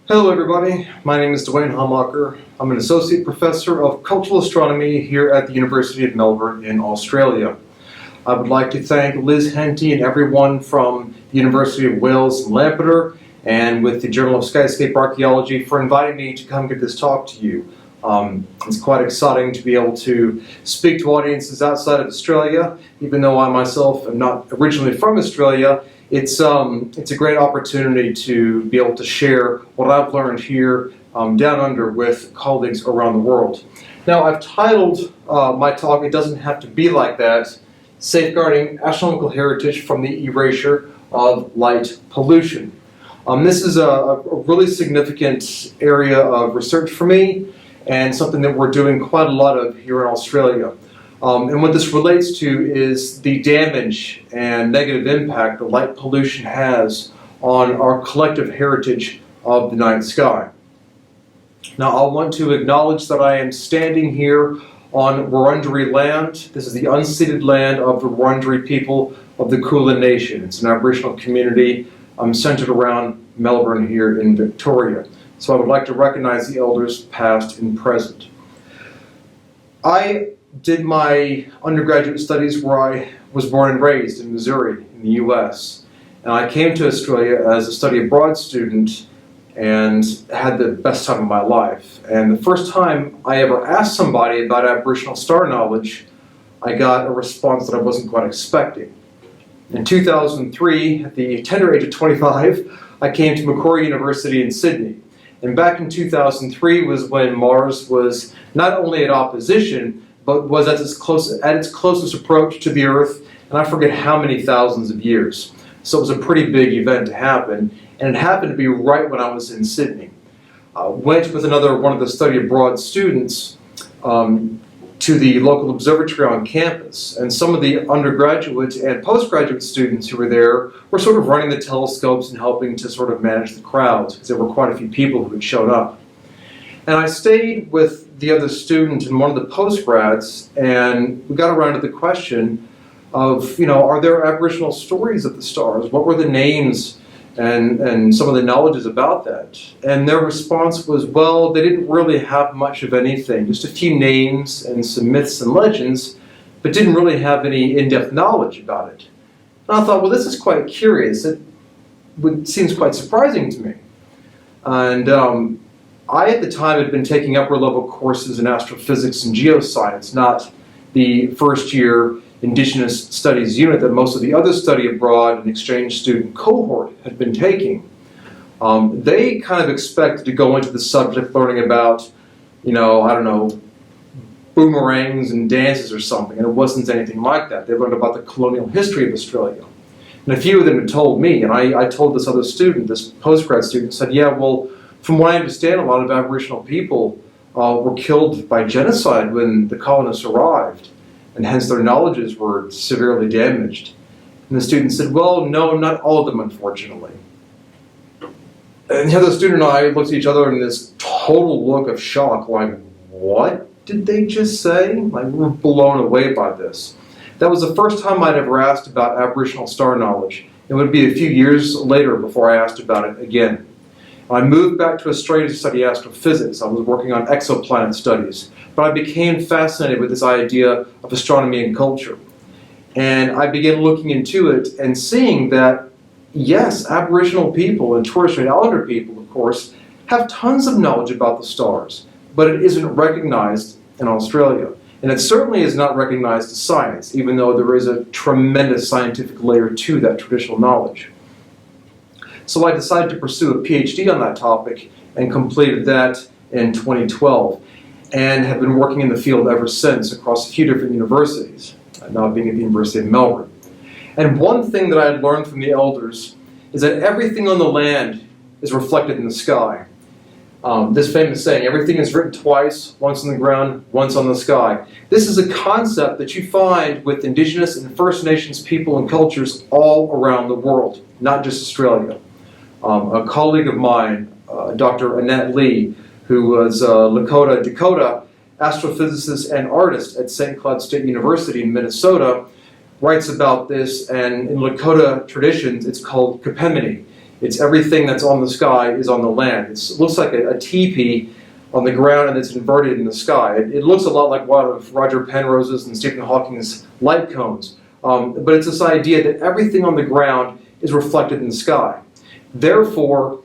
Hello everybody, my name is Duane Hamacher. I'm an Associate Professor of Cultural Astronomy here at the University of Melbourne in Australia. I would like to thank Liz Henty and everyone from the University of Wales in Lampeter and with the Journal of Skyscape Archaeology for inviting me to come give this talk to you. It's quite exciting to be able to speak to audiences outside of Australia, even though I myself am not originally from Australia. It's a great opportunity to be able to share what I've learned here down under with colleagues around the world. Now, I've titled my talk, It Doesn't Have to Be Like That, Safeguarding Astronomical Heritage from the Erasure of Light Pollution. This is a really significant area of research for me and something that we're doing quite a lot of here in Australia. And what this relates to is the damage and negative impact that light pollution has on our collective heritage of the night sky. Now, I want to acknowledge that I am standing here on Wurundjeri land. This is the unceded land of the Wurundjeri people of the Kulin Nation. It's an Aboriginal community centered around Melbourne here in Victoria. So I would like to recognize the elders past and present. I did my undergraduate studies where I was born and raised in Missouri in the US. And I came to Australia as a study abroad student and had the best time of my life. And the first time I ever asked somebody about Aboriginal star knowledge, I got a response that I wasn't quite expecting. In 2003, at the tender age of 25, I came to Macquarie University in Sydney. And back in 2003 was when Mars was not only at opposition, but was at its closest approach to the Earth, and I forget how many thousands of years. So it was a pretty big event to happen, and it happened to be right when I was in Sydney. Went with one of the study abroad students to the local observatory on campus, and some of the undergraduate and postgraduate students who were there were sort of running the telescopes and helping to sort of manage the crowds, because there were quite a few people who had shown up. And I stayed with the other student and one of the postgrads, and we got around to the question of, are there Aboriginal stories of the stars? What were the names and some of the knowledges about that? And their response was, well, they didn't really have much of anything, just a few names and some myths and legends, but didn't really have any in-depth knowledge about it. And I thought, well, this is quite curious. It seems quite surprising to me. And I, at the time, had been taking upper-level courses in astrophysics and geoscience, not the first-year Indigenous Studies unit that most of the other study abroad and exchange student cohort had been taking. They kind of expected to go into the subject learning about, boomerangs and dances or something, and it wasn't anything like that. They learned about the colonial history of Australia. And a few of them had told me, and I told this other student, this postgrad student, said, yeah, well, from what I understand, a lot of Aboriginal people were killed by genocide when the colonists arrived, and hence their knowledges were severely damaged. And the student said, well, no, not all of them, unfortunately. And the other student and I looked at each other in this total look of shock, like, what did they just say? Like, we were blown away by this. That was the first time I'd ever asked about Aboriginal star knowledge. It would be a few years later before I asked about it again. I moved back to Australia to study astrophysics. I was working on exoplanet studies, but I became fascinated with this idea of astronomy and culture. And I began looking into it and seeing that, yes, Aboriginal people and Torres Strait Islander people, of course, have tons of knowledge about the stars, but it isn't recognized in Australia. And it certainly is not recognized as science, even though there is a tremendous scientific layer to that traditional knowledge. So I decided to pursue a PhD on that topic and completed that in 2012 and have been working in the field ever since across a few different universities, now being at the University of Melbourne. And one thing that I had learned from the elders is that everything on the land is reflected in the sky. This famous saying, everything is written twice, once on the ground, once on the sky. This is a concept that you find with Indigenous and First Nations people and cultures all around the world, not just Australia. A colleague of mine, Dr. Annette Lee, who was a Lakota, Dakota astrophysicist and artist at St. Cloud State University in Minnesota, writes about this, and in Lakota traditions it's called Kapemini. It's everything that's on the sky is on the land. It looks like a teepee on the ground, and it's inverted in the sky. It looks a lot like one of Roger Penrose's and Stephen Hawking's light cones. But it's this idea that everything on the ground is reflected in the sky. Therefore,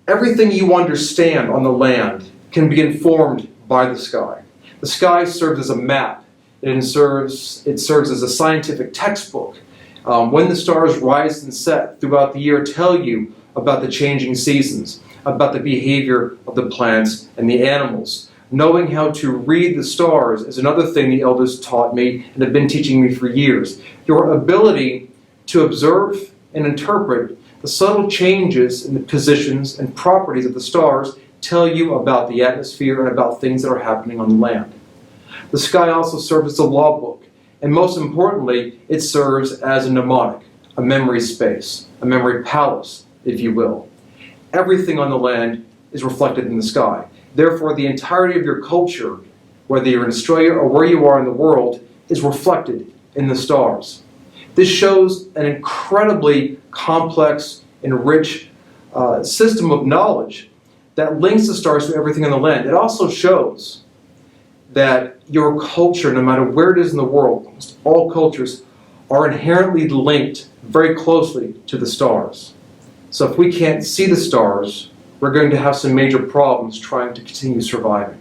everything you understand on the land can be informed by the sky. The sky serves as a map. It serves as a scientific textbook. When the stars rise and set throughout the year tell you about the changing seasons, about the behavior of the plants and the animals. Knowing how to read the stars is another thing the elders taught me and have been teaching me for years. Your ability to observe and interpret the subtle changes in the positions and properties of the stars tell you about the atmosphere and about things that are happening on the land. The sky also serves as a law book, and most importantly, it serves as a mnemonic, a memory space, a memory palace, if you will. Everything on the land is reflected in the sky. Therefore, the entirety of your culture, whether you're in Australia or where you are in the world, is reflected in the stars. This shows an incredibly complex and rich system of knowledge that links the stars to everything on the land. It also shows that your culture, no matter where it is in the world, almost all cultures are inherently linked very closely to the stars. So if we can't see the stars, we're going to have some major problems trying to continue surviving.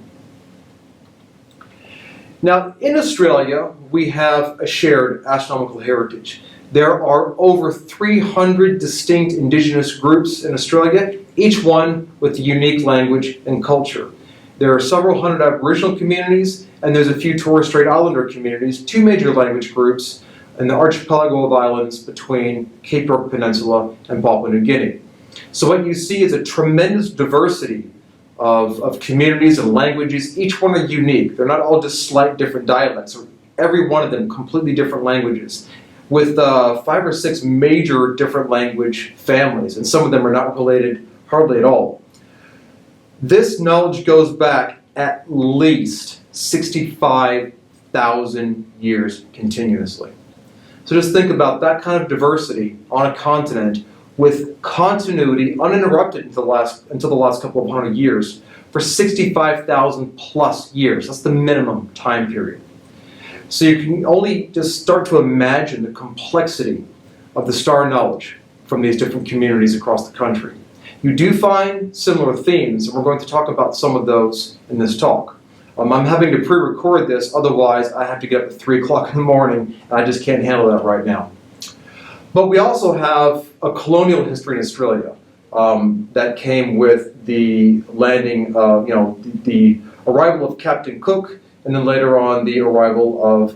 Now, in Australia, we have a shared astronomical heritage. There are over 300 distinct indigenous groups in Australia, each one with a unique language and culture. There are several hundred Aboriginal communities, and there's a few Torres Strait Islander communities, two major language groups, in the archipelago of islands between Cape York Peninsula and Papua New Guinea. So what you see is a tremendous diversity of communities and languages. Each one are unique. They're not all just slight different dialects. Every one of them completely different languages, with 5 or 6 major different language families, and some of them are not related hardly at all. This knowledge goes back at least 65,000 years continuously. So just think about that kind of diversity on a continent with continuity uninterrupted until the last couple of hundred years for 65,000 plus years. That's the minimum time period. So you can only just start to imagine the complexity of the star knowledge from these different communities across the country. You do find similar themes, and we're going to talk about some of those in this talk. I'm having to pre-record this, otherwise I have to get up at 3 o'clock in the morning, and I just can't handle that right now. But we also have a colonial history in Australia that came with the landing, the arrival of Captain Cook, and then later on the arrival of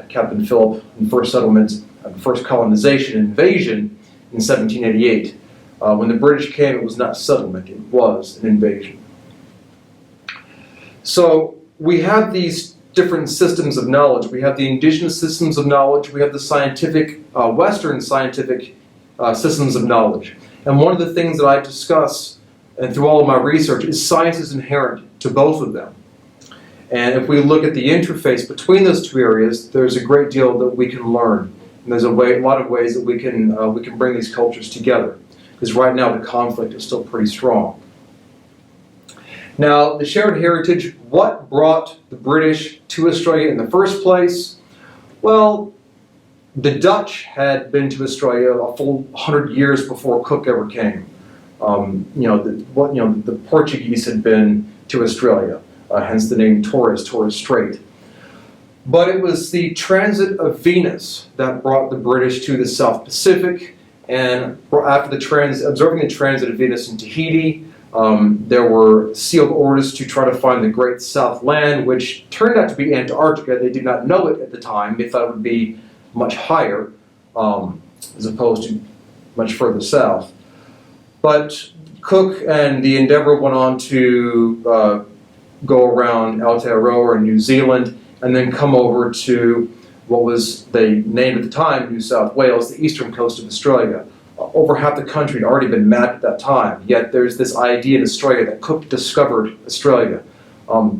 Captain Phillip, in the first settlement, first colonization invasion in 1788. When the British came, it was not settlement, it was an invasion. So we have these different systems of knowledge. We have the indigenous systems of knowledge, we have the scientific, Western scientific systems of knowledge. And one of the things that I discuss, and through all of my research, is science is inherent to both of them. And if we look at the interface between those two areas, there's a great deal that we can learn. And there's a lot of ways that we can bring these cultures together. Because right now the conflict is still pretty strong. Now, the shared heritage, what brought the British to Australia in the first place? Well, the Dutch had been to Australia a full 100 years before Cook ever came. The Portuguese had been to Australia, hence the name Torres Strait. But it was the transit of Venus that brought the British to the South Pacific, and after observing the transit of Venus in Tahiti, there were sealed orders to try to find the Great South Land, which turned out to be Antarctica. They did not know it at the time. They thought it would be much higher, as opposed to much further south. But Cook and the Endeavour went on to go around Aotearoa in New Zealand, and then come over to what was they named at the time New South Wales, the eastern coast of Australia. Over half the country had already been mapped at that time, yet there's this idea in Australia that Cook discovered Australia,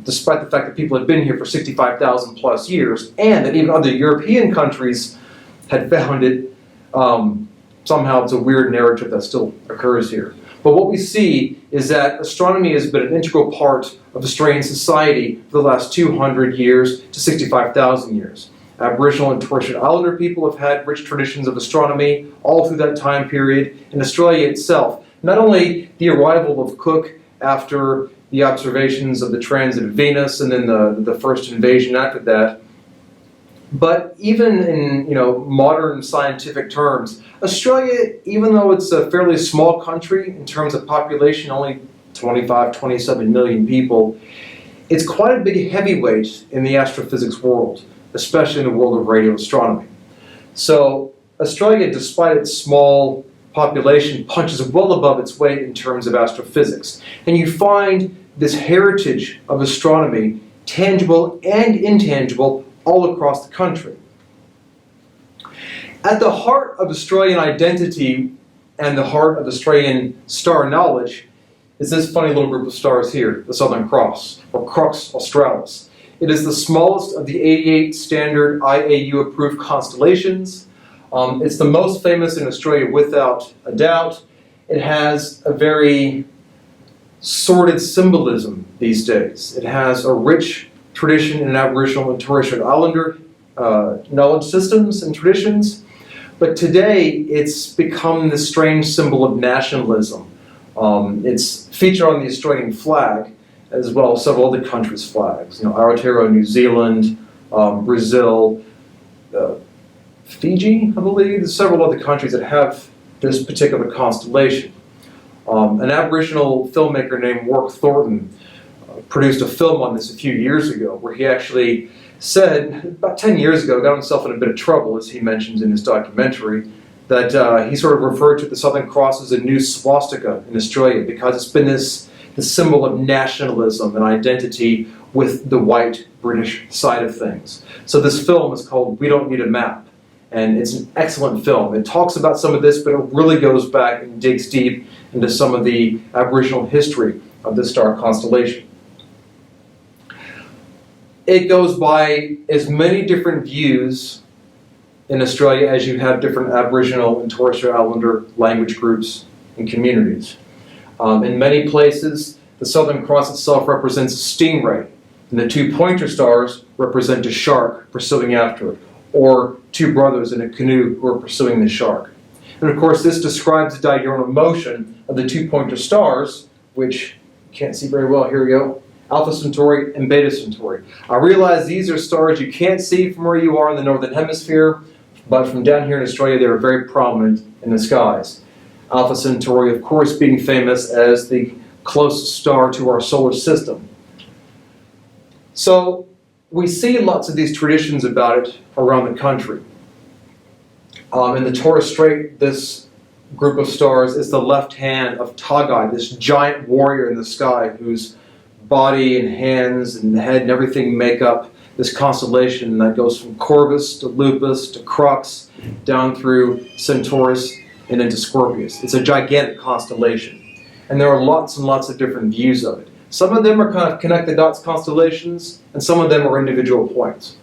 despite the fact that people had been here for 65,000 plus years, and that even other European countries had found it. somehow it's a weird narrative that still occurs here. But what we see is that astronomy has been an integral part of Australian society for the last 200 years to 65,000 years. Aboriginal and Torres Strait Islander people have had rich traditions of astronomy all through that time period. In Australia itself, not only the arrival of Cook after the observations of the transit of Venus and then the first invasion after that, but even in modern scientific terms, Australia, even though it's a fairly small country in terms of population, only 25, 27 million people, it's quite a big heavyweight in the astrophysics world, especially in the world of radio astronomy. So Australia, despite its small population, punches well above its weight in terms of astrophysics. And you find this heritage of astronomy, tangible and intangible, all across the country. At the heart of Australian identity and the heart of Australian star knowledge is this funny little group of stars here, the Southern Cross, or Crux Australis. It is the smallest of the 88 standard IAU-approved constellations. It's the most famous in Australia without a doubt. It has a very sordid symbolism these days. It has a rich tradition in Aboriginal and Torres Strait Islander knowledge systems and traditions, but today it's become this strange symbol of nationalism. It's featured on the Australian flag, as well as several other countries' flags. Aotearoa, New Zealand, Brazil, Fiji, I believe. There's several other countries that have this particular constellation. An Aboriginal filmmaker named Warwick Thornton produced a film on this a few years ago, where he actually said, about 10 years ago, got himself in a bit of trouble, as he mentions in his documentary, that he sort of referred to the Southern Cross as a new swastika in Australia, because it's been this symbol of nationalism and identity with the white British side of things. So this film is called We Don't Need a Map, and it's an excellent film. It talks about some of this, but it really goes back and digs deep into some of the Aboriginal history of this star constellation. It goes by as many different views in Australia as you have different Aboriginal and Torres Strait Islander language groups and communities. In many places, the Southern Cross itself represents a stingray, and the two pointer stars represent a shark pursuing after it, or two brothers in a canoe who are pursuing the shark. And of course, this describes the diurnal motion of the two pointer stars, which you can't see very well. Here we go. Alpha Centauri and Beta Centauri. I realize these are stars you can't see from where you are in the Northern Hemisphere, but from down here in Australia, they are very prominent in the skies. Alpha Centauri, of course, being famous as the closest star to our solar system. So we see lots of these traditions about it around the country. In the Torres Strait, this group of stars is the left hand of Tagai, this giant warrior in the sky whose body and hands and head and everything make up this constellation that goes from Corvus to Lupus to Crux down through Centaurus and into Scorpius. It's a gigantic constellation, and there are lots and lots of different views of it. Some of them are kind of connect the dots constellations, and some of them are individual points.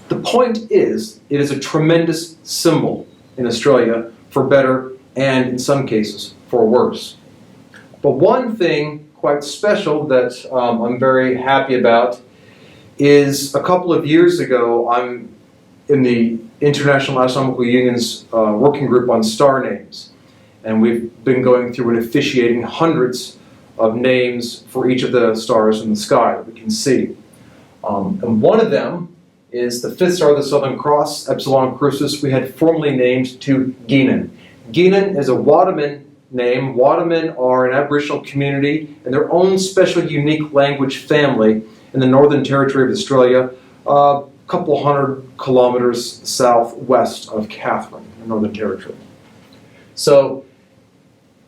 The point is, it is a tremendous symbol in Australia, for better and in some cases for worse. But one thing quite special that I'm very happy about is a couple of years ago, I'm in the International Astronomical Union's working group on star names, and we've been going through and officiating hundreds of names for each of the stars in the sky that we can see. And one of them is the fifth star of the Southern Cross, Epsilon Crucis. We had formally named to Ginan. Ginan is a Wadaman name. Wadaman are an Aboriginal community in their own special, unique language family in the Northern Territory of Australia, a couple hundred kilometers southwest of Katherine, the Northern Territory. So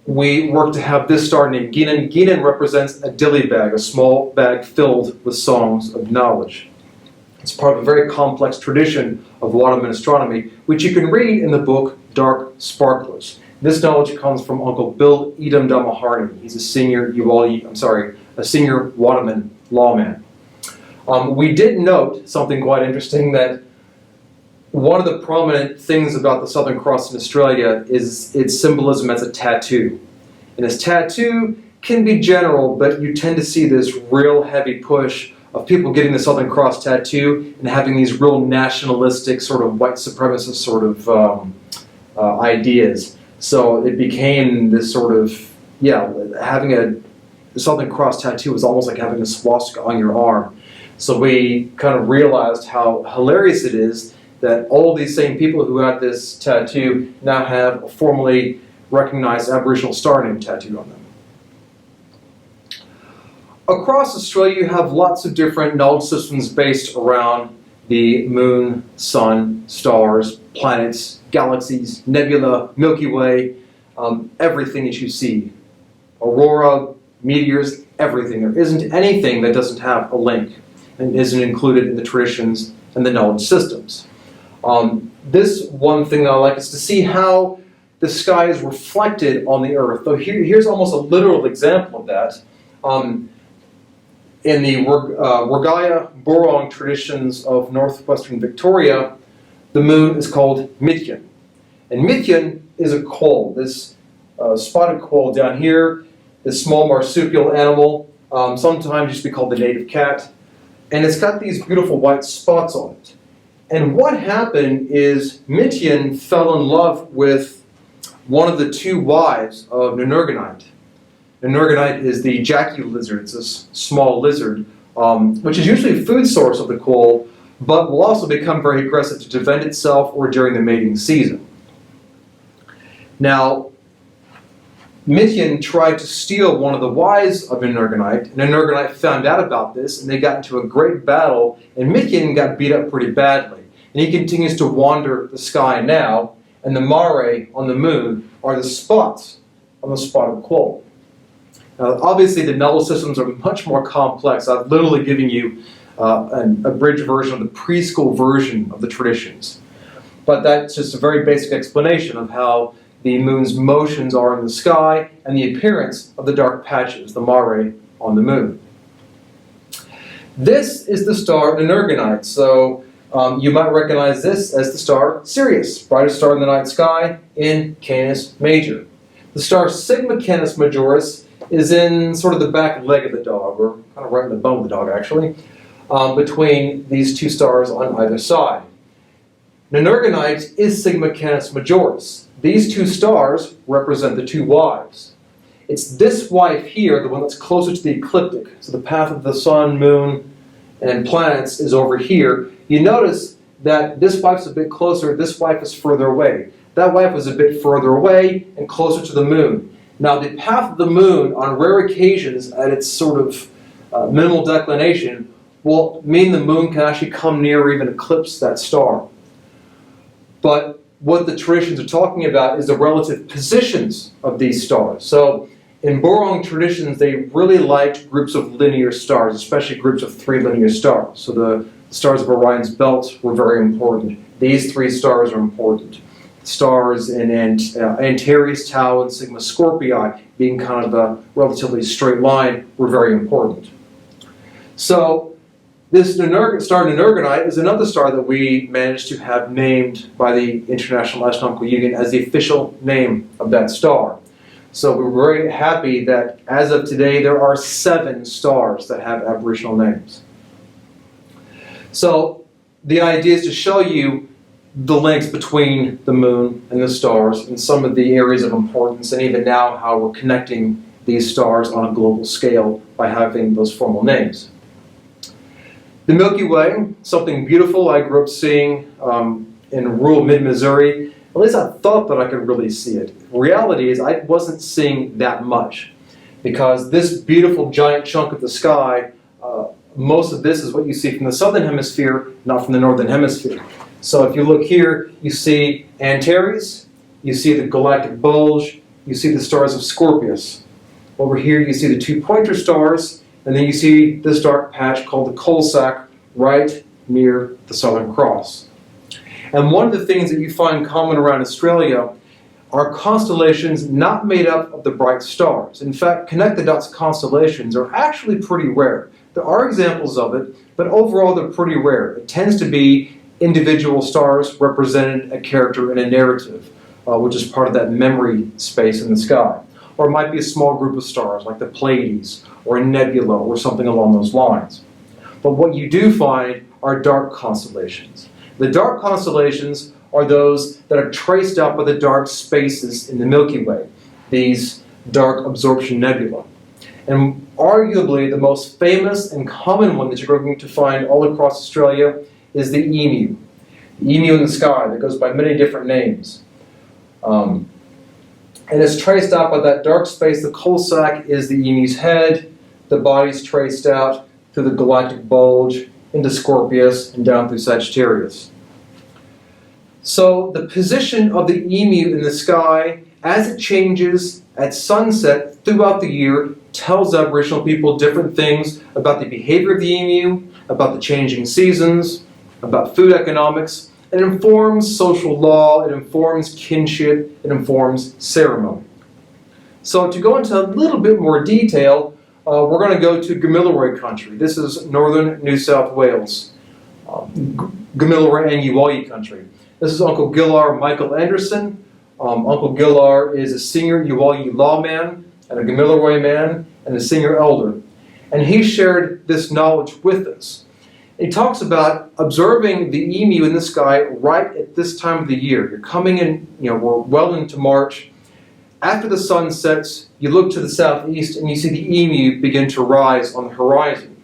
we work to have this star named Ginan. Ginan represents a dilly bag, a small bag filled with songs of knowledge. It's part of a very complex tradition of Wadaman astronomy, which you can read in the book Dark Sparklers. This knowledge comes from Uncle Bill Edom Damaharney. He's a senior Wadaman lawman. We did note something quite interesting, that one of the prominent things about the Southern Cross in Australia is its symbolism as a tattoo. And this tattoo can be general, but you tend to see this real heavy push of people getting the Southern Cross tattoo and having these real nationalistic sort of white supremacist sort of ideas. So it became this sort of, having the Southern Cross tattoo was almost like having a swastika on your arm. So we kind of realized how hilarious it is that all these same people who had this tattoo now have a formally recognized Aboriginal star name tattooed on them. Across Australia, you have lots of different knowledge systems based around the moon, sun, stars, planets, galaxies, nebula, Milky Way, everything that you see. Aurora, meteors, everything. There isn't anything that doesn't have a link and isn't included in the traditions and the knowledge systems. This one thing that I like is to see how the sky is reflected on the Earth. So here's almost a literal example of that. In the Wurgaya-Burong traditions of northwestern Victoria, the moon is called Mityan. And Mityan is a quoll, this spotted quoll down here, this small marsupial animal, sometimes used to be called the native cat. And it's got these beautiful white spots on it. And what happened is Mityan fell in love with one of the two wives of Nunurganite. Nunurganite is the Jackie lizard. It's a small lizard, which is usually a food source of the quoll, but will also become very aggressive to defend itself or during the mating season. Now, Mityan tried to steal one of the wives of Nunurganite. Nunurganite found out about this, and they got into a great battle, and Mityan got beat up pretty badly. And he continues to wander the sky now, and the mare on the moon are the spots on the spotted quoll. Now, obviously, the knowledge systems are much more complex. I've literally given you an abridged version of the preschool version of the traditions. But that's just a very basic explanation of how the moon's motions are in the sky and the appearance of the dark patches, the mare on the moon. This is the star Nunurganite. So you might recognize this as the star Sirius, brightest star in the night sky in Canis Major. The star Sigma Canis Majoris is in sort of the back leg of the dog, or kind of right in the bone of the dog actually, between these two stars on either side. Nunurganite is Sigma Canis Majoris. These two stars represent the two wives. It's this wife here, the one that's closer to the ecliptic, so the path of the sun, moon, and planets is over here. You notice that this wife's a bit closer, this wife is further away. That wife was a bit further away and closer to the moon. Now, the path of the moon, on rare occasions, at its sort of minimal declination, will mean the moon can actually come near or even eclipse that star. But what the traditions are talking about is the relative positions of these stars. So, in Burong traditions, they really liked groups of linear stars, especially groups of 3 linear stars. So the stars of Orion's belt were very important. These 3 stars are important. Stars in Antares, Tau, and Sigma Scorpii, being kind of a relatively straight line, were very important. So this star Nunurganite is another star that we managed to have named by the International Astronomical Union as the official name of that star. So we're very happy that as of today there are 7 stars that have Aboriginal names. So the idea is to show you the links between the moon and the stars and some of the areas of importance, and even now how we're connecting these stars on a global scale by having those formal names. The Milky Way, something beautiful I grew up seeing in rural mid-Missouri. At least I thought that I could really see it. Reality is I wasn't seeing that much, because this beautiful giant chunk of the sky, most of this is what you see from the southern hemisphere, not from the northern hemisphere. So if you look here, you see Antares, you see the galactic bulge, you see the stars of Scorpius. Over here you see the 2 pointer stars, and then you see this dark patch called the coal sack right near the Southern Cross. And one of the things that you find common around Australia are constellations not made up of the bright stars. In fact, connect-the-dots constellations are actually pretty rare. There are examples of it, but overall they're pretty rare. It tends to be individual stars represented a character in a narrative, which is part of that memory space in the sky. Or it might be a small group of stars, like the Pleiades, or a nebula, or something along those lines. But what you do find are dark constellations. The dark constellations are those that are traced out by the dark spaces in the Milky Way, these dark absorption nebulae. And arguably the most famous and common one that you're going to find all across Australia is the emu. The emu in the sky that goes by many different names. And it's traced out by that dark space. The coal sack is the emu's head. The body's traced out through the galactic bulge into Scorpius and down through Sagittarius. So the position of the emu in the sky as it changes at sunset throughout the year tells Aboriginal people different things about the behavior of the emu, about the changing seasons, about food economics. It informs social law, it informs kinship, it informs ceremony. So to go into a little bit more detail, we're going to go to Gamilaroi country. This is northern New South Wales, Gamilaroi and Yuwalyi country. This is Uncle Gillar Michael Anderson. Uncle Gillar is a senior Yuwalyi lawman and a Gamilaroi man and a senior elder. And he shared this knowledge with us. He talks about observing the emu in the sky right at this time of the year. You're coming in, we're well into March. After the sun sets, you look to the southeast and you see the emu begin to rise on the horizon.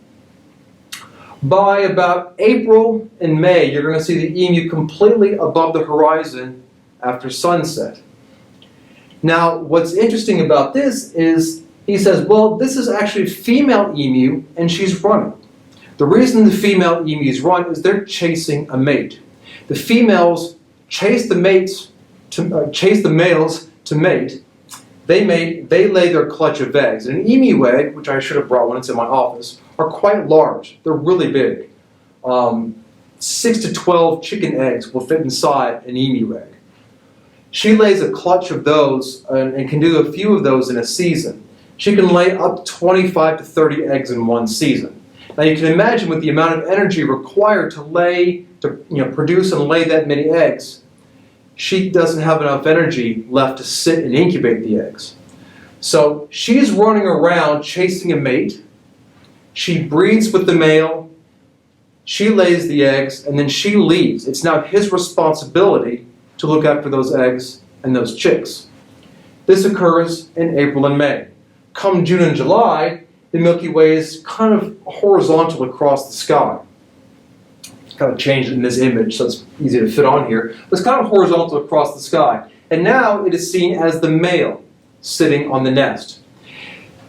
By about April and May, you're going to see the emu completely above the horizon after sunset. Now, what's interesting about this is he says, well, this is actually a female emu and she's running. The reason the female emus run is they're chasing a mate. The females chase the males to mate. They lay their clutch of eggs. And an emu egg, which I should have brought when it's in my office, are quite large. They're really big. 6 to 12 chicken eggs will fit inside an emu egg. She lays a clutch of those and can do a few of those in a season. She can lay up 25 to 30 eggs in one season. Now you can imagine with the amount of energy required to produce and lay that many eggs, she doesn't have enough energy left to sit and incubate the eggs. So she's running around chasing a mate. She breeds with the male. She lays the eggs, and then she leaves. It's now his responsibility to look after those eggs and those chicks. This occurs in April and May. Come June and July, the Milky Way is kind of horizontal across the sky. It's kind of changed in this image, so it's easy to fit on here. But it's kind of horizontal across the sky. And now it is seen as the male sitting on the nest.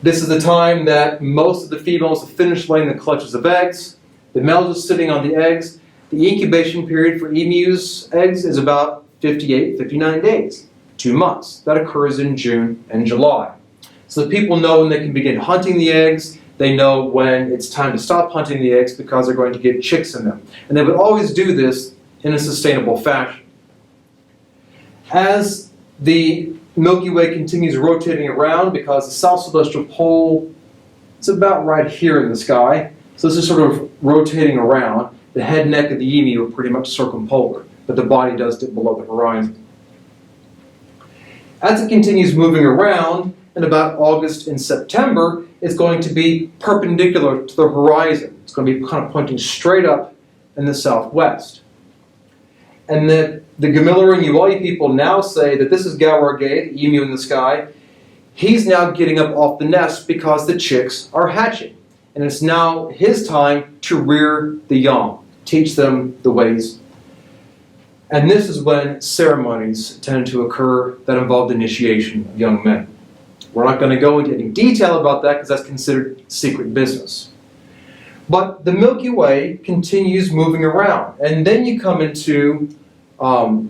This is the time that most of the females have finished laying the clutches of eggs. The males are sitting on the eggs. The incubation period for emus' eggs is about 58, 59 days, 2 months. That occurs in June and July. So the people know when they can begin hunting the eggs. They know when it's time to stop hunting the eggs because they're going to get chicks in them. And they would always do this in a sustainable fashion. As the Milky Way continues rotating around, because the South Celestial Pole is about right here in the sky, so this is sort of rotating around. The head and neck of the emu are pretty much circumpolar, but the body does dip below the horizon. As it continues moving around, in about August and September, it's going to be perpendicular to the horizon. It's going to be kind of pointing straight up in the southwest. And the Gamilaroi and Yuwalyi people now say that this is Gawargay, the emu in the sky. He's now getting up off the nest because the chicks are hatching. And it's now his time to rear the young, teach them the ways. And this is when ceremonies tend to occur that involve initiation of young men. We're not going to go into any detail about that because that's considered secret business. But the Milky Way continues moving around. And then you come into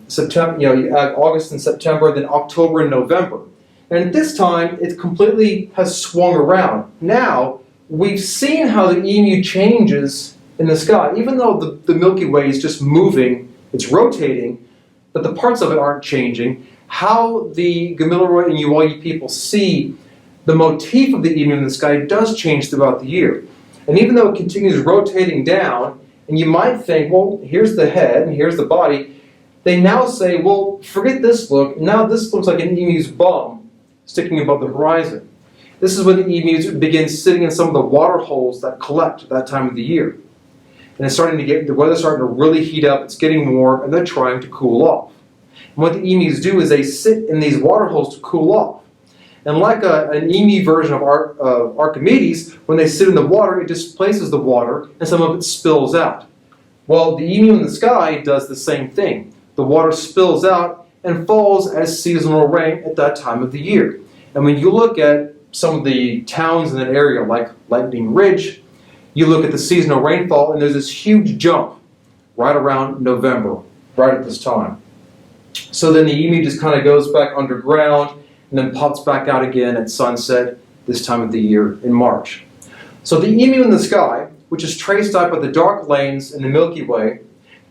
September, you add August and September, then October and November. And at this time, it completely has swung around. Now, we've seen how the emu changes in the sky. Even though the Milky Way is just moving, it's rotating, but the parts of it aren't changing. How the Gamilaroi and Yuwalyi people see the motif of the emu in the sky does change throughout the year. And even though it continues rotating down, and you might think, well, here's the head and here's the body. They now say, well, forget this look. Now this looks like an emu's bum sticking above the horizon. This is when the emus begin sitting in some of the water holes that collect at that time of the year. And it's starting to get, the weather's starting to really heat up, it's getting warm, and they're trying to cool off. And what the emus do is they sit in these water holes to cool off. And like an emu version of Archimedes, when they sit in the water, it displaces the water, and some of it spills out. Well, the emu in the sky does the same thing. The water spills out and falls as seasonal rain at that time of the year. And when you look at some of the towns in that area, like Lightning Ridge, you look at the seasonal rainfall, and there's this huge jump right around November, right at this time. So then the emu just kind of goes back underground and then pops back out again at sunset this time of the year in March. So the emu in the sky, which is traced out by the dark lanes in the Milky Way,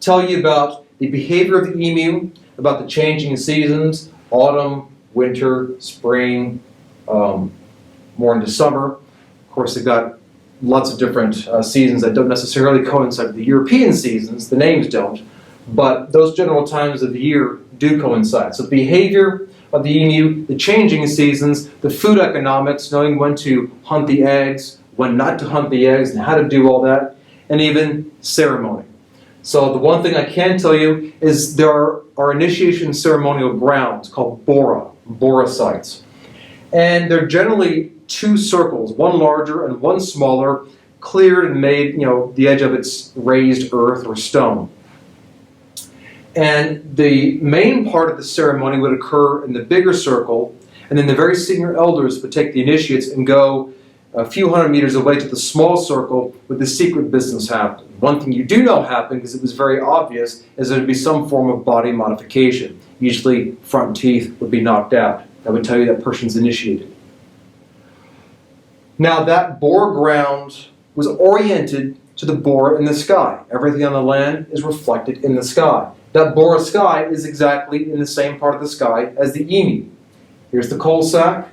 tell you about the behavior of the emu, about the changing seasons, autumn, winter, spring, more into summer. Of course, they've got lots of different seasons that don't necessarily coincide with the European seasons. The names don't. But those general times of the year do coincide. So the behavior of the emu, the changing seasons, the food economics, knowing when to hunt the eggs, when not to hunt the eggs, and how to do all that, and even ceremony. So the one thing I can tell you is there are initiation ceremonial grounds called bora sites. And they're generally two circles, one larger and one smaller, cleared and made, the edge of its raised earth or stone. And the main part of the ceremony would occur in the bigger circle, and then the very senior elders would take the initiates and go a few hundred meters away to the small circle where the secret business happened. One thing you do know happened, because it was very obvious, is there would be some form of body modification. Usually front teeth would be knocked out. That would tell you that person's initiated. Now that bore ground was oriented to the bore in the sky. Everything on the land is reflected in the sky. That bore sky is exactly in the same part of the sky as the emu. Here's the coal sack,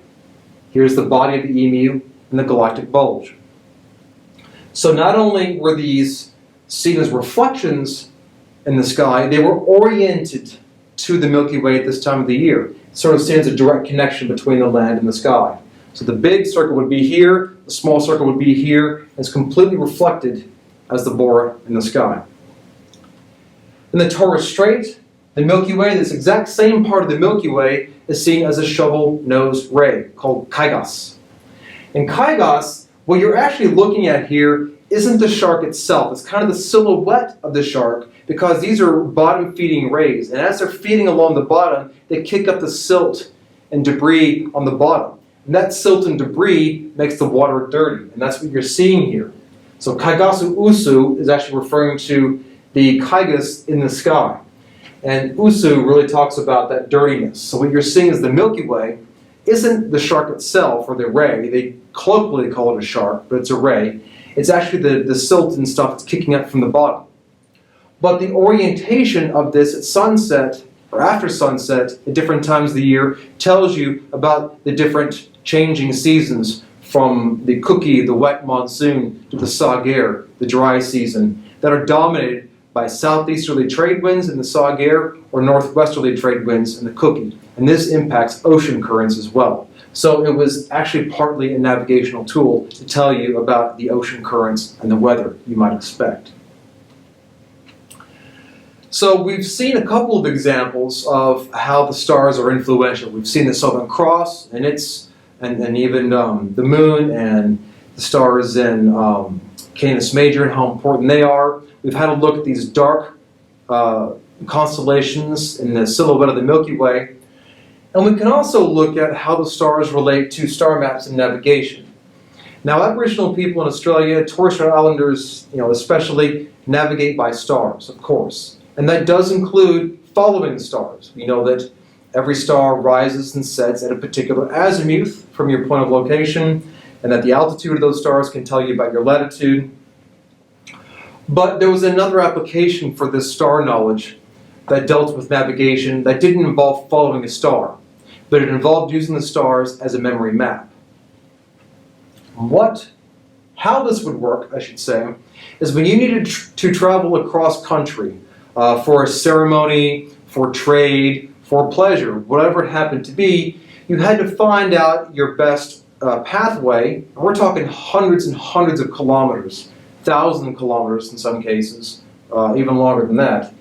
here's the body of the emu, and the galactic bulge. So not only were these seen as reflections in the sky, they were oriented to the Milky Way at this time of the year. It sort of stands a direct connection between the land and the sky. So the big circle would be here, the small circle would be here, and it's completely reflected as the bora in the sky. In the Torres Strait, the Milky Way, this exact same part of the Milky Way, is seen as a shovel-nosed ray called Kygas. In Kygas, what you're actually looking at here isn't the shark itself. It's kind of the silhouette of the shark, because these are bottom-feeding rays. And as they're feeding along the bottom, they kick up the silt and debris on the bottom. And that silt and debris makes the water dirty. And that's what you're seeing here. So Kaigasu Usu is actually referring to the Kygas in the sky. And Usu really talks about that dirtiness. So what you're seeing is the Milky Way isn't the shark itself, or the ray. They colloquially call it a shark, but it's a ray. It's actually the silt and stuff that's kicking up from the bottom. But the orientation of this at sunset, or after sunset, at different times of the year, tells you about the different changing seasons, from the Kuki, the wet monsoon, to the Sager, the dry season, that are dominated by southeasterly trade winds in the Sager or northwesterly trade winds in the Kuki. And this impacts ocean currents as well. So it was actually partly a navigational tool to tell you about the ocean currents and the weather you might expect. So we've seen a couple of examples of how the stars are influential. We've seen the Southern Cross and even the moon and the stars in Canis Major and how important they are. We've had a look at these dark constellations in the silhouette of the Milky Way. And we can also look at how the stars relate to star maps and navigation. Now, Aboriginal people in Australia, Torres Strait Islanders, especially, navigate by stars, of course. And that does include following the stars. We know that every star rises and sets at a particular azimuth from your point of location, and that the altitude of those stars can tell you about your latitude. But there was another application for this star knowledge that dealt with navigation that didn't involve following a star, but it involved using the stars as a memory map. What How this would work, I should say, is when you needed to travel across country for a ceremony, for trade, for pleasure, whatever it happened to be, you had to find out your best pathway. And we're talking hundreds and hundreds of kilometers, thousands of kilometers in some cases, even longer than that.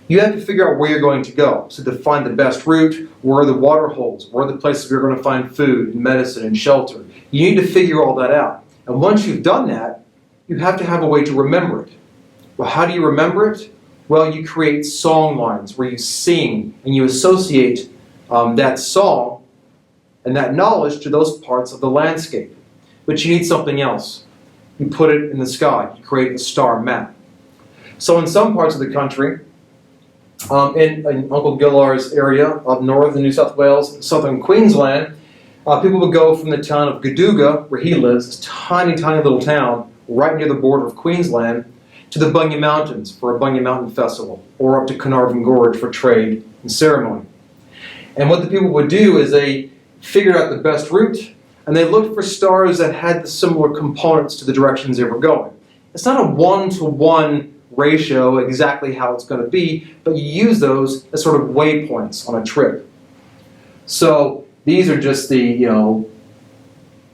You have to figure out where you're going to go. So to find the best route, where are the water holes, where are the places where you're going to find food and medicine and shelter. You need to figure all that out. And once you've done that, you have to have a way to remember it. Well, how do you remember it? Well, you create song lines where you sing and you associate that song and that knowledge to those parts of the landscape. But you need something else. You put it in the sky. You create a star map. So in some parts of the country, in Uncle Gillar's area up north in New South Wales, southern Queensland, people would go from the town of Gaduga, where he lives, this tiny, tiny little town right near the border of Queensland, to the Bunya Mountains for a Bunya Mountain Festival, or up to Carnarvon Gorge for trade and ceremony. And what the people would do is they figured out the best route, and they looked for stars that had the similar components to the directions they were going. It's not a one-to-one ratio exactly how it's going to be, but you use those as sort of waypoints on a trip. So these are just the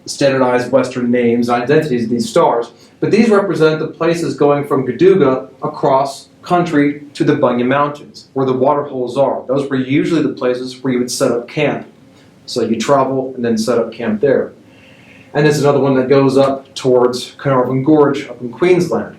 standardized Western names and identities of these stars, but these represent the places going from Gaduga across country to the Bunya Mountains, where the water holes are. Those were usually the places where you would set up camp. So you travel and then set up camp there. And there's another one that goes up towards Carnarvon Gorge up in Queensland.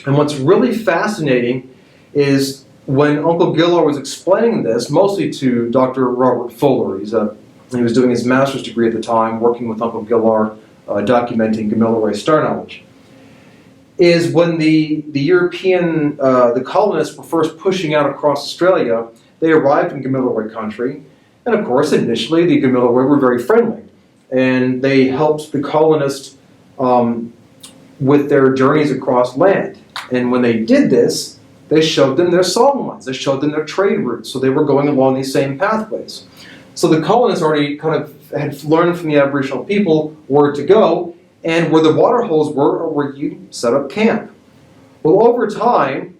And what's really fascinating is when Uncle Gillar was explaining this, mostly to Dr. Robert Fuller, he was doing his master's degree at the time, working with Uncle Gillar, documenting Gamillar Ray star knowledge, is when the colonists were first pushing out across Australia, they arrived in Gamillar Ray country, and of course initially the Gamillar Ray were very friendly, and they helped the colonists with their journeys across land. And when they did this, they showed them their song lines, they showed them their trade routes, so they were going along these same pathways. So the colonists already kind of had learned from the Aboriginal people where to go, and where the water holes were, or where you set up camp. Well, over time,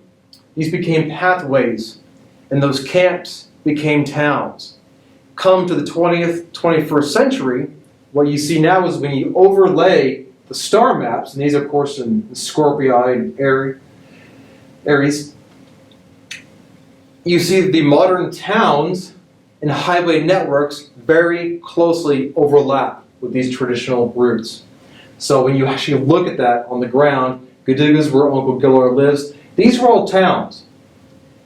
these became pathways, and those camps became towns. Come to the 20th, 21st century, what you see now is when you overlay the star maps, and these are of course in Scorpii and Aries, you see the modern towns and highway networks very closely overlap with these traditional routes. So when you actually look at that on the ground, Gaduga is where Uncle Gillar lives. These are all towns,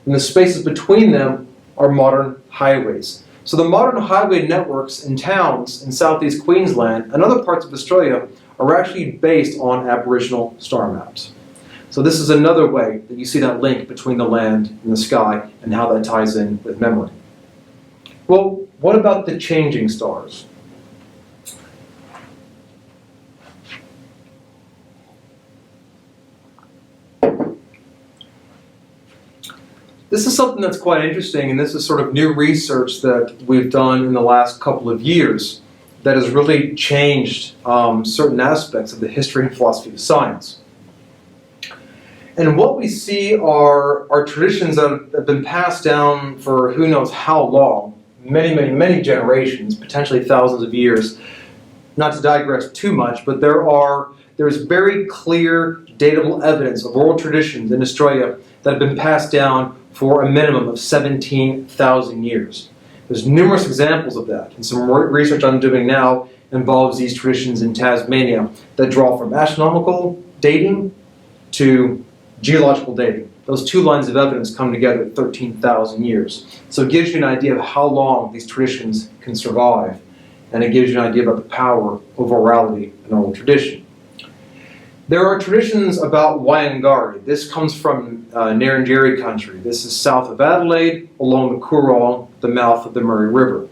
and the spaces between them are modern highways. So the modern highway networks in towns in southeast Queensland and other parts of Australia are actually based on Aboriginal star maps. So this is another way that you see that link between the land and the sky and how that ties in with memory. Well, what about the changing stars? This is something that's quite interesting, and this is sort of new research that we've done in the last couple of years that has really changed certain aspects of the history and philosophy of science. And what we see are traditions that have been passed down for who knows how long, many, many, many generations, potentially thousands of years. Not to digress too much, but there's very clear, datable evidence of oral traditions in Australia that have been passed down for a minimum of 17,000 years. There's numerous examples of that, and some research I'm doing now involves these traditions in Tasmania that draw from astronomical dating to geological dating. Those two lines of evidence come together at 13,000 years. So it gives you an idea of how long these traditions can survive, and it gives you an idea about the power of orality and oral tradition. There are traditions about Wayangari. This comes from Ngarrindjeri country. This is south of Adelaide, along the Coorong, the mouth of the Murray River.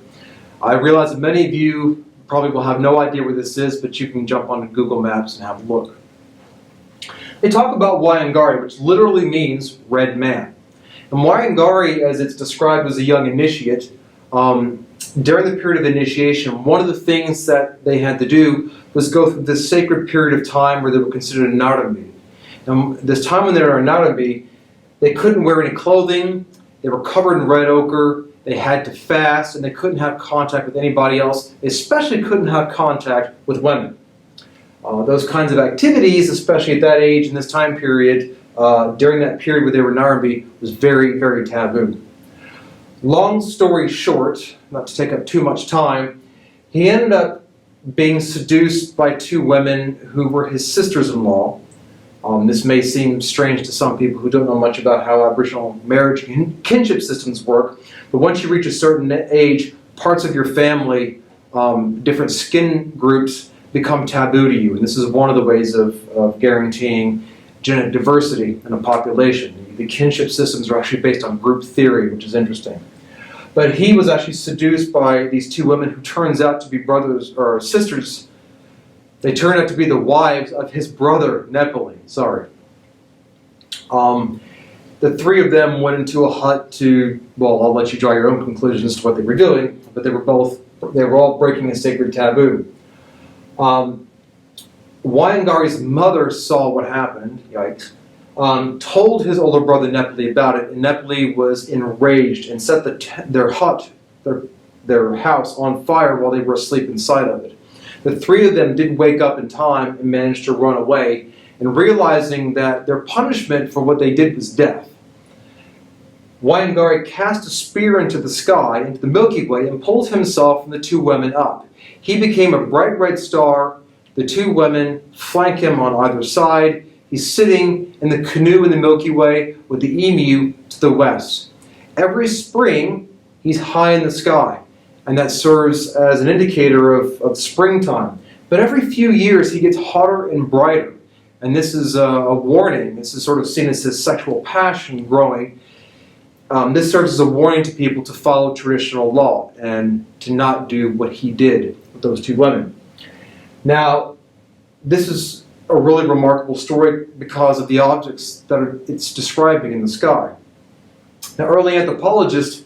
I realize that many of you probably will have no idea where this is, but you can jump onto Google Maps and have a look. They talk about Wayangari, which literally means red man. And Wayangari, as it's described as a young initiate, during the period of initiation, one of the things that they had to do was go through this sacred period of time where they were considered anatomy. And this time when they were anatomy, they couldn't wear any clothing, they were covered in red ochre, they had to fast, and they couldn't have contact with anybody else, they especially couldn't have contact with women. Those kinds of activities, especially at that age in this time period, during that period where they were anatomy, was very, very taboo. Long story short, not to take up too much time, he ended up being seduced by two women who were his sisters-in-law. This may seem strange to some people who don't know much about how Aboriginal marriage and kinship systems work, but once you reach a certain age, parts of your family, different skin groups, become taboo to you, and this is one of the ways of guaranteeing genetic diversity in a population. The kinship systems are actually based on group theory, which is interesting. But he was actually seduced by these two women who turns out to be brothers or sisters. They turn out to be the wives of his brother, Nepali. The three of them went into a hut to, well, I'll let you draw your own conclusions to what they were doing, but they were all breaking a sacred taboo. Wayangari's mother saw what happened, yikes, told his older brother Nepali about it, and Nepali was enraged and set their house on fire while they were asleep inside of it. The three of them didn't wake up in time and managed to run away, and realizing that their punishment for what they did was death. Wayangari cast a spear into the sky, into the Milky Way, and pulled himself and the two women up. He became a bright red star. The two women flank him on either side. He's sitting in the canoe in the Milky Way with the emu to the west. Every spring, he's high in the sky, and that serves as an indicator of springtime. But every few years, he gets hotter and brighter, and this is a warning. This is sort of seen as his sexual passion growing. This serves as a warning to people to follow traditional law and to not do what he did with those two women. Now, this is a really remarkable story because of the objects that it's describing in the sky. Now, early anthropologists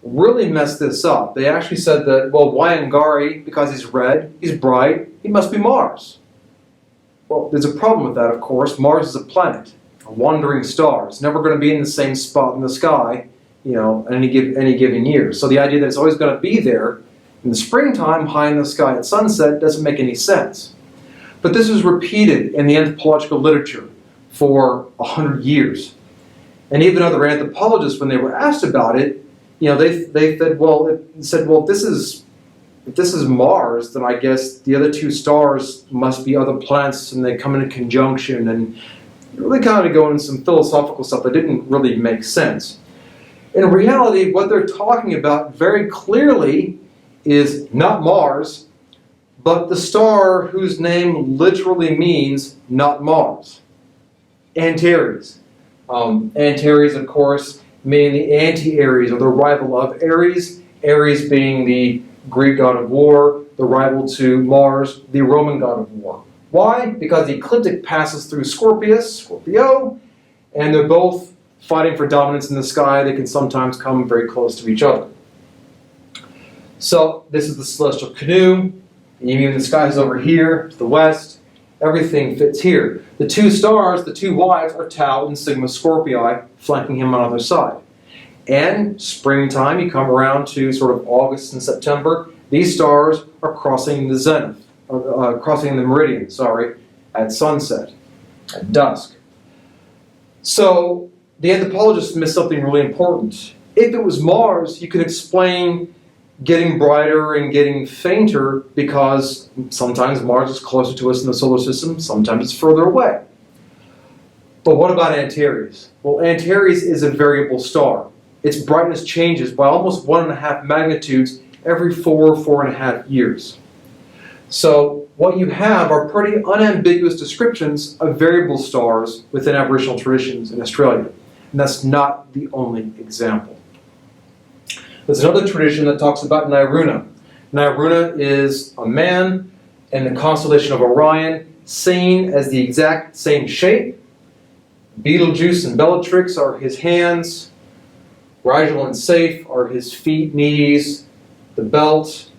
really messed this up. They actually said that, well, Wayangari, because he's red, he's bright, he must be Mars. Well, there's a problem with that, of course. Mars is a planet, a wandering star. It's never going to be in the same spot in the sky, any given year. So the idea that it's always going to be there in the springtime, high in the sky at sunset, doesn't make any sense. But this is repeated in the anthropological literature for 100 years. And even other anthropologists, when they were asked about it, they said, well, if this is Mars, then I guess the other two stars must be other planets, and they come into conjunction, and really kind of go into some philosophical stuff that didn't really make sense. In reality, what they're talking about very clearly is not Mars, but the star whose name literally means not Mars, Antares. Antares, of course, meaning the anti-Aries, or the rival of Ares, Ares being the Greek god of war, the rival to Mars, the Roman god of war. Why? Because the ecliptic passes through Scorpio, and they're both fighting for dominance in the sky. They can sometimes come very close to each other. So this is the celestial canoe. The emu in the sky is over here to the west. Everything fits here. The two stars, the two wives, are Tau and Sigma Scorpii, flanking him on either side. And springtime, you come around to sort of August and September, these stars are crossing the zenith, crossing the meridian, at sunset, at dusk. So the anthropologists missed something really important. If it was Mars, you could explain getting brighter and getting fainter because sometimes Mars is closer to us in the solar system, sometimes it's further away. But what about Antares? Well, Antares is a variable star. Its brightness changes by almost 1.5 magnitudes every 4.5 years. So what you have are pretty unambiguous descriptions of variable stars within Aboriginal traditions in Australia. And that's not the only example. There's another tradition that talks about Nairuna. Nairuna is a man in the constellation of Orion, seen as the exact same shape. Betelgeuse and Bellatrix are his hands. Rigel and Saiph are his feet, knees. the belt.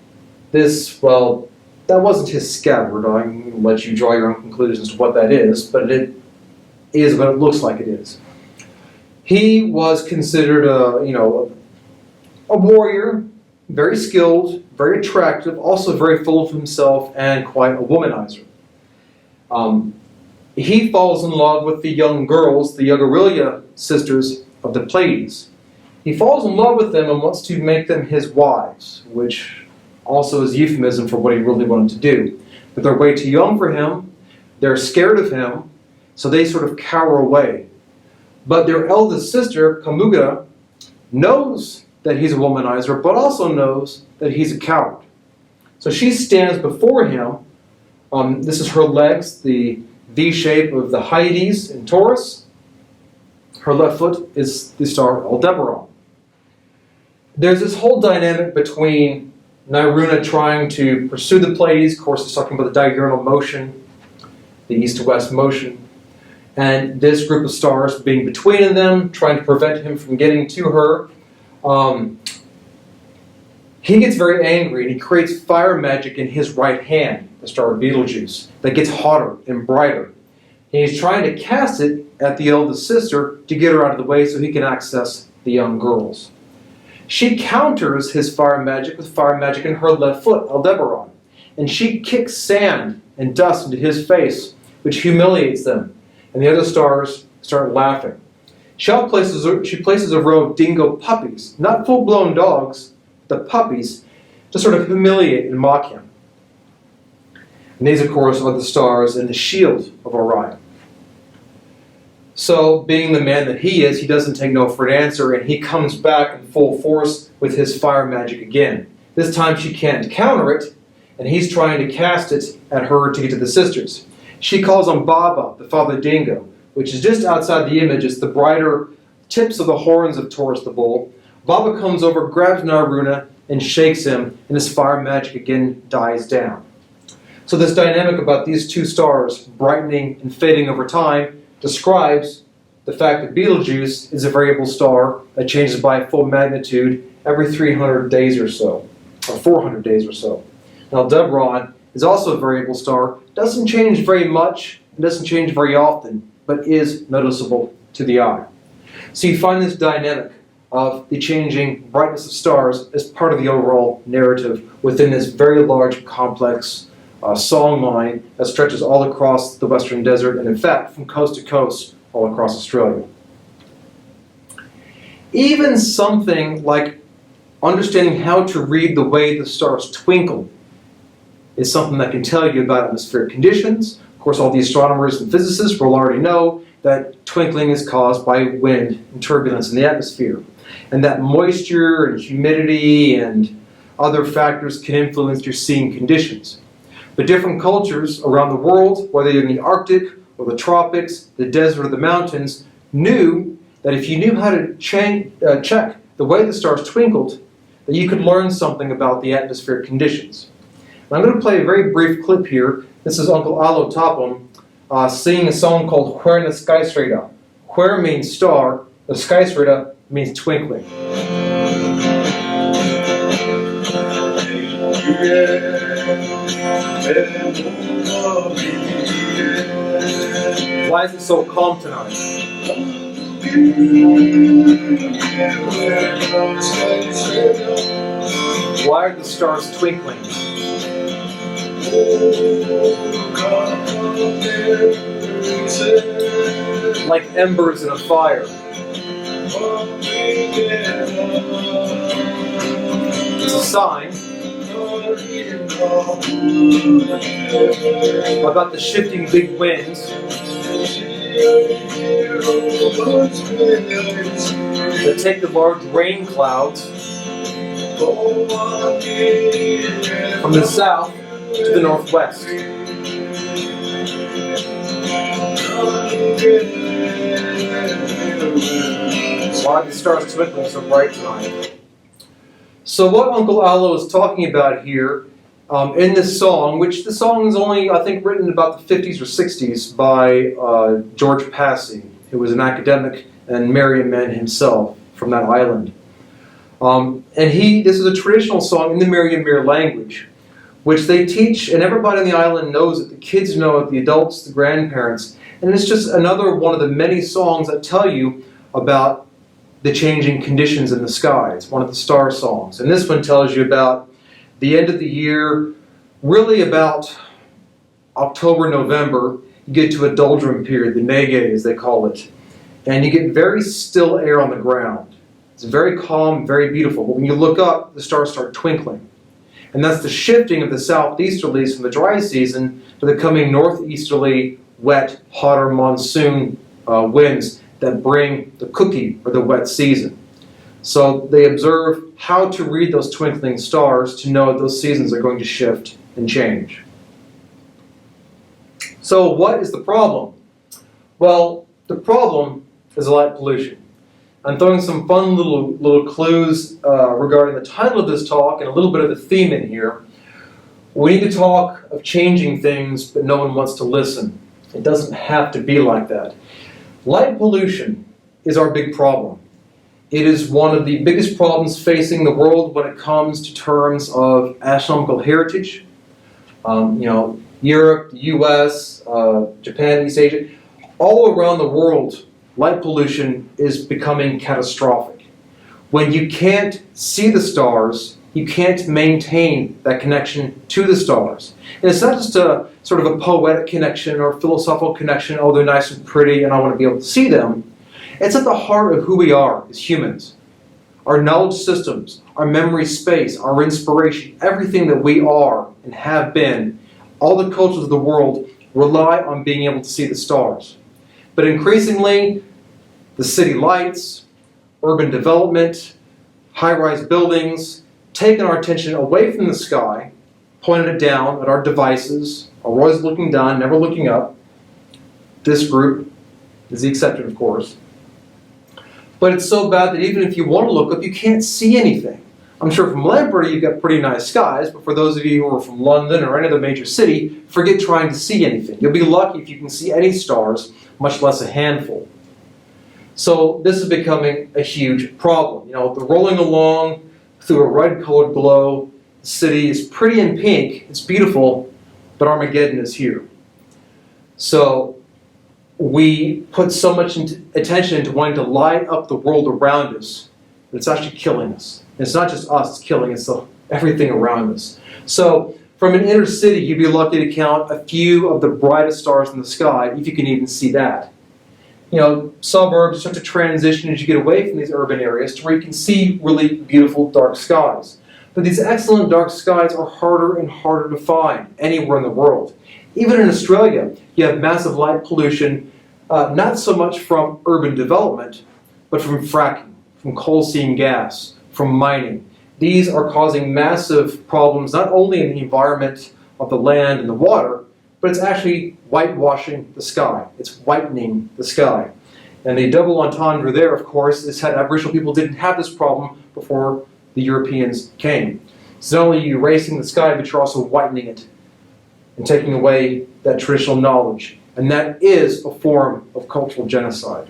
This, well, that wasn't his scabbard. I can let you draw your own conclusions to what that is, but it is what it looks like it is. He was considered a warrior, very skilled, very attractive, also very full of himself, and quite a womanizer. He falls in love with the young girls, the Yagorilia sisters of the Pleiades. He falls in love with them and wants to make them his wives, which also is euphemism for what he really wanted to do. But they're way too young for him, they're scared of him, so they sort of cower away. But their eldest sister, Kamugara, knows that he's a womanizer, but also knows that he's a coward. So she stands before him. This is her legs, the V shape of the Hyades in Taurus. Her left foot is the star Aldebaran. There's this whole dynamic between Niruna trying to pursue the Pleiades. Of course, it's talking about the diurnal motion, the east to west motion, and this group of stars being between them, trying to prevent him from getting to her. He gets very angry and he creates fire magic in his right hand, the star Betelgeuse, that gets hotter and brighter. And he's trying to cast it at the eldest sister to get her out of the way so he can access the young girls. She counters his fire magic with fire magic in her left foot, Aldebaran, and she kicks sand and dust into his face, which humiliates them, and the other stars start laughing. She places a row of dingo puppies, not full-blown dogs, the puppies, to sort of humiliate and mock him. And these, of course, are the stars in the shield of Orion. So, being the man that he is, he doesn't take no for an answer, and he comes back in full force with his fire magic again. This time she can't counter it, and he's trying to cast it at her to get to the sisters. She calls on Baba, the father dingo, which is just outside the image. It's the brighter tips of the horns of Taurus the bull. Baba comes over, grabs Niruna, and shakes him, and his fire magic again dies down. So this dynamic about these two stars brightening and fading over time describes the fact that Betelgeuse is a variable star that changes by a full magnitude every 300 days or so, or 400 days or so. Now Aldebaran is also a variable star, doesn't change very much, and doesn't change very often, but is noticeable to the eye. So you find this dynamic of the changing brightness of stars as part of the overall narrative within this very large, complex song line that stretches all across the Western Desert and, in fact, from coast to coast all across Australia. Even something like understanding how to read the way the stars twinkle is something that can tell you about atmospheric conditions. Of course, all the astronomers and physicists will already know that twinkling is caused by wind and turbulence in the atmosphere, and that moisture and humidity and other factors can influence your seeing conditions. But different cultures around the world, whether you're in the Arctic or the tropics, the desert or the mountains, knew that if you knew how to check the way the stars twinkled, that you could learn something about the atmospheric conditions. And I'm going to play a very brief clip here. This is Uncle Alo Topham singing a song called Where na Skysreda. Where means star, the Skysreda means twinkling. Why is it so calm tonight? Why are the stars twinkling? Like embers in a fire. It's a sign about the shifting big winds that take the large rain clouds from the south to the northwest. Why are the stars twinkling so bright tonight? So what Uncle Alo is talking about here in this song, which the song is only, I think, written about the 50s or 60s by George Passy, who was an academic and Marian man himself from that island. This is a traditional song in the Meriam language, which they teach, and everybody on the island knows it. The kids know it, the adults, the grandparents. And it's just another one of the many songs that tell you about the changing conditions in the sky. It's one of the star songs. And this one tells you about the end of the year, really about October, November. You get to a doldrum period, the nege as they call it. And you get very still air on the ground. It's very calm, very beautiful. But when you look up, the stars start twinkling. And that's the shifting of the southeasterlies from the dry season to the coming northeasterly, wet, hotter monsoon winds that bring the cookie, or the wet season. So they observe how to read those twinkling stars to know that those seasons are going to shift and change. So what is the problem? Well, the problem is light pollution. I'm throwing some fun little clues regarding the title of this talk and a little bit of the theme in here. We need to talk of changing things, but no one wants to listen. It doesn't have to be like that. Light pollution is our big problem. It is one of the biggest problems facing the world when it comes to terms of astronomical heritage. Europe, the US, Japan, East Asia, all around the world, light pollution is becoming catastrophic. When you can't see the stars, you can't maintain that connection to the stars. And it's not just a sort of a poetic connection or philosophical connection, oh, they're nice and pretty and I want to be able to see them. It's at the heart of who we are as humans. Our knowledge systems, our memory space, our inspiration, everything that we are and have been, all the cultures of the world rely on being able to see the stars. But increasingly, the city lights, urban development, high-rise buildings, taken our attention away from the sky, pointed it down at our devices, always looking down, never looking up. This group is the exception, of course. But it's so bad that even if you want to look up, you can't see anything. I'm sure from Lamberty you've got pretty nice skies, but for those of you who are from London or any other major city, forget trying to see anything. You'll be lucky if you can see any stars, much less a handful. So this is becoming a huge problem. The rolling along through a red-colored glow, the city is pretty in pink, it's beautiful, but Armageddon is here. So we put so much attention into wanting to light up the world around us, that it's actually killing us. It's not just us, it's killing us, everything around us. So from an inner city, you'd be lucky to count a few of the brightest stars in the sky, if you can even see that. Suburbs start to transition as you get away from these urban areas to where you can see really beautiful dark skies. But these excellent dark skies are harder and harder to find anywhere in the world. Even in Australia, you have massive light pollution, not so much from urban development, but from fracking, from coal seam gas, from mining. These are causing massive problems not only in the environment of the land and the water, but it's actually whitewashing the sky. It's whitening the sky. And the double entendre there, of course, is that Aboriginal people didn't have this problem before the Europeans came. So not only are you erasing the sky, but you're also whitening it and taking away that traditional knowledge. And that is a form of cultural genocide.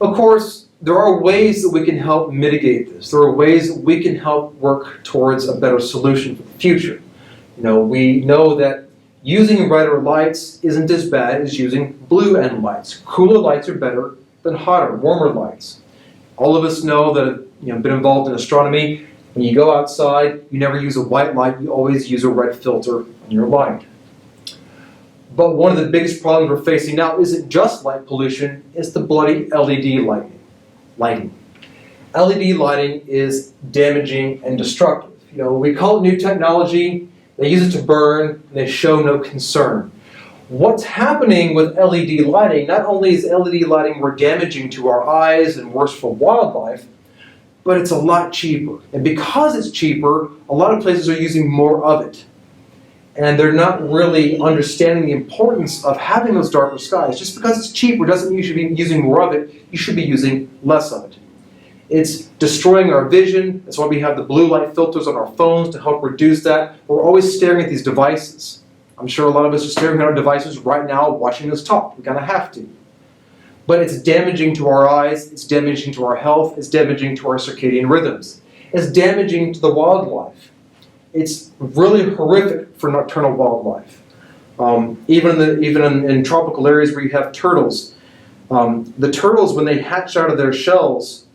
Of course, there are ways that we can help mitigate this. There are ways that we can help work towards a better solution for the future. We know that using brighter lights isn't as bad as using blue end lights. Cooler lights are better than hotter, warmer lights. All of us know that have been involved in astronomy. When you go outside, you never use a white light, you always use a red filter on your light. But one of the biggest problems we're facing now isn't just light pollution, it's the bloody LED lighting. LED lighting is damaging and destructive. We call it new technology, they use it to burn, and they show no concern. What's happening with LED lighting, not only is LED lighting more damaging to our eyes and worse for wildlife, but it's a lot cheaper. And because it's cheaper, a lot of places are using more of it. And they're not really understanding the importance of having those darker skies. Just because it's cheaper doesn't mean you should be using more of it, you should be using less of it. It's destroying our vision. That's why we have the blue light filters on our phones to help reduce that. We're always staring at these devices. I'm sure a lot of us are staring at our devices right now watching us talk. We kind of have to. But it's damaging to our eyes, it's damaging to our health, it's damaging to our circadian rhythms. It's damaging to the wildlife. It's really horrific for nocturnal wildlife. Even in tropical areas where you have turtles, the turtles, when they hatch out of their shells,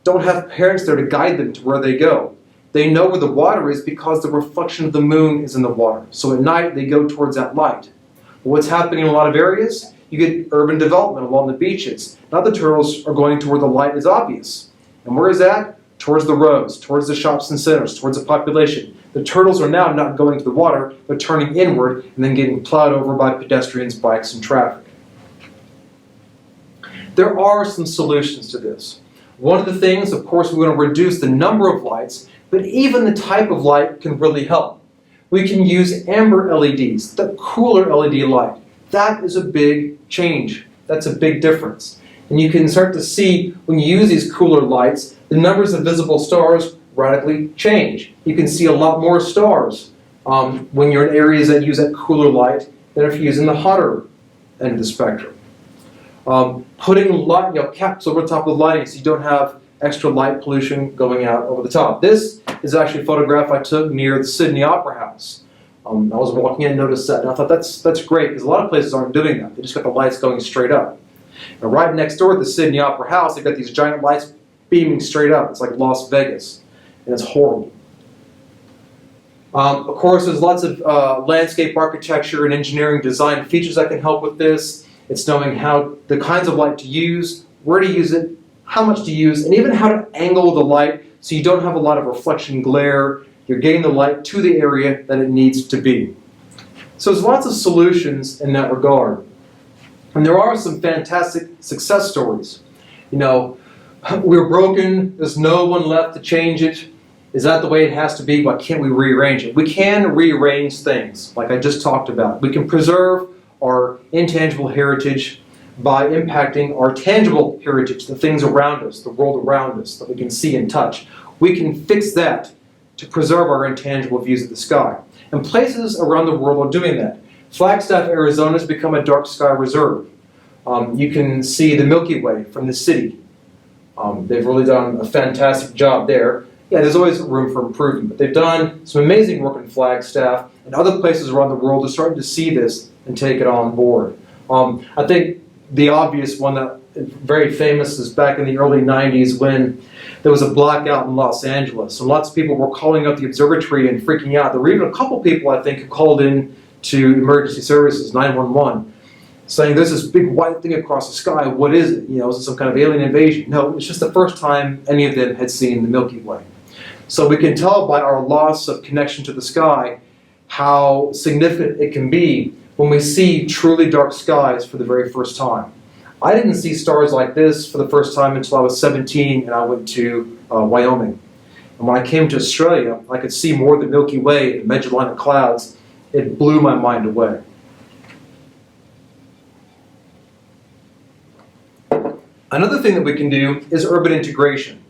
don't have parents there to guide them to where they go. They know where the water is because the reflection of the moon is in the water. So at night, they go towards that light. But what's happening in a lot of areas? You get urban development along the beaches. Now the turtles are going to where the light is obvious. And where is that? Towards the roads, towards the shops and centers, towards the population. The turtles are now not going to the water, but turning inward and then getting plowed over by pedestrians, bikes, and traffic. There are some solutions to this. One of the things, of course, we want to reduce the number of lights, but even the type of light can really help. We can use amber LEDs, the cooler LED light. That is a big change. That's a big difference. And you can start to see, when you use these cooler lights, the numbers of visible stars radically change. You can see a lot more stars when you're in areas that use that cooler light than if you're using the hotter end of the spectrum. Putting light, caps over the top of the lighting so you don't have extra light pollution going out over the top. This is actually a photograph I took near the Sydney Opera House. I was walking in and noticed that, and I thought that's great, because a lot of places aren't doing that. They just got the lights going straight up. And right next door at the Sydney Opera House, they've got these giant lights beaming straight up. It's like Las Vegas, and it's horrible. Of course, there's lots of landscape architecture and engineering design features that can help with this. It's knowing how the kinds of light to use, where to use it, how much to use, and even how to angle the light so you don't have a lot of reflection glare. You're getting the light to the area that it needs to be. So there's lots of solutions in that regard. And there are some fantastic success stories. We're broken, there's no one left to change it. Is that the way it has to be? Why can't we rearrange it? We can rearrange things, like I just talked about. We can preserve our intangible heritage by impacting our tangible heritage, the things around us, the world around us that we can see and touch. We can fix that to preserve our intangible views of the sky. And places around the world are doing that. Flagstaff, Arizona has become a dark sky reserve. You can see the Milky Way from the city. They've really done a fantastic job there. Yeah, there's always room for improvement, but they've done some amazing work in Flagstaff, and other places around the world are starting to see this and take it on board. I think the obvious one that is very famous is back in the early 90s when there was a blackout in Los Angeles. And lots of people were calling up the observatory and freaking out. There were even a couple people, I think, who called in to emergency services, 911, saying there's this big white thing across the sky. What is it? Is it some kind of alien invasion? No, it's just the first time any of them had seen the Milky Way. So we can tell by our loss of connection to the sky how significant it can be when we see truly dark skies for the very first time. I didn't see stars like this for the first time until I was 17 and I went to Wyoming. And when I came to Australia, I could see more of the Milky Way in Magellanic clouds. It blew my mind away. Another thing that we can do is urban integration.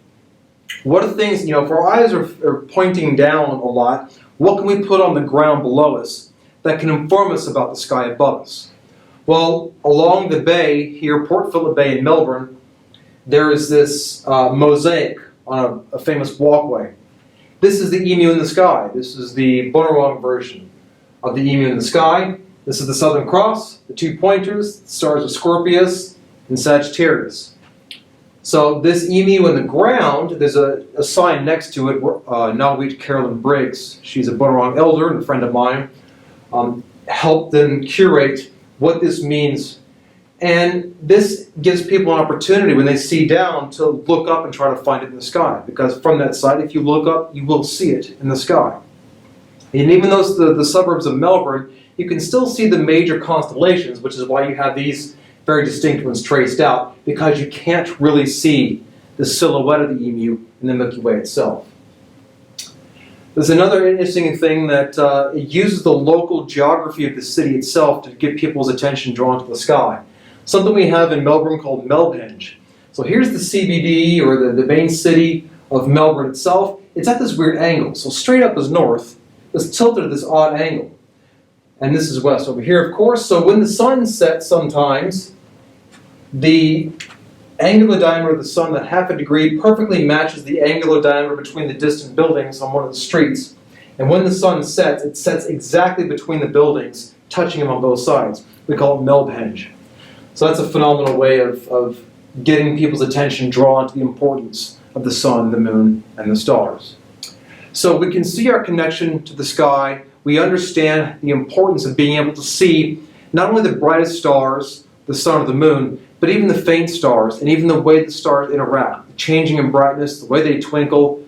What are things, if our eyes are pointing down a lot, what can we put on the ground below us that can inform us about the sky above us? Well, along the bay here, Port Phillip Bay in Melbourne, there is this mosaic on a famous walkway. This is the emu in the sky. This is the Bunurong version of the emu in the sky. This is the Southern Cross, the two pointers, the stars of Scorpius and Sagittarius. So this emu in the ground, there's a sign next to it, Nawit Carolyn Briggs, she's a Bunurong elder and a friend of mine, helped them curate what this means. And this gives people an opportunity when they see down to look up and try to find it in the sky. Because from that side, if you look up, you will see it in the sky. And even though the suburbs of Melbourne, you can still see the major constellations, which is why you have these very distinct ones traced out, because you can't really see the silhouette of the emu in the Milky Way itself. There's another interesting thing that it uses the local geography of the city itself to get people's attention drawn to the sky. Something we have in Melbourne called Melbhenge. So here's the CBD, or the main city of Melbourne itself. It's at this weird angle. So straight up is north, it's tilted at this odd angle. And this is west over here, of course. So when the sun sets sometimes, the angular diameter of the sun, that half a degree, perfectly matches the angular diameter between the distant buildings on one of the streets. And when the sun sets, it sets exactly between the buildings, touching them on both sides. We call it Melbhenge. So that's a phenomenal way of getting people's attention drawn to the importance of the sun, the moon, and the stars. So we can see our connection to the sky. We understand the importance of being able to see not only the brightest stars, the sun or the moon, but even the faint stars, and even the way the stars interact, changing in brightness, the way they twinkle.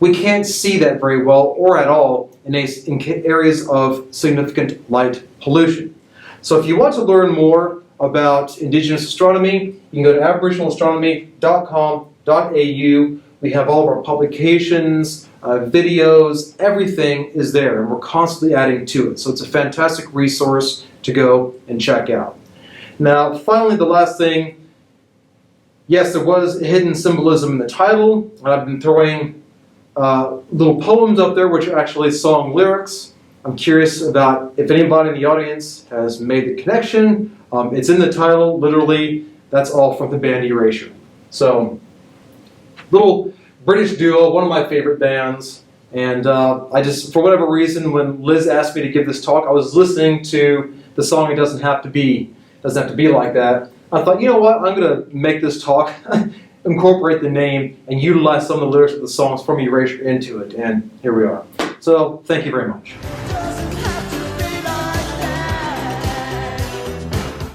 We can't see that very well or at all in areas of significant light pollution. So if you want to learn more about Indigenous astronomy, you can go to aboriginalastronomy.com.au. We have all of our publications, videos, everything is there, and we're constantly adding to it. So it's a fantastic resource to go and check out. Now, finally, the last thing, yes, there was hidden symbolism in the title, and I've been throwing little poems up there, which are actually song lyrics. I'm curious about if anybody in the audience has made the connection. It's in the title, literally. That's all from the band Erasure. So, little British duo, one of my favorite bands. And I just, for whatever reason, when Liz asked me to give this talk, I was listening to the song It Doesn't Have to Be Like That. I thought, you know what, I'm going to make this talk, incorporate the name, and utilize some of the lyrics of the songs from Erasure into it. And here we are. So, thank you very much.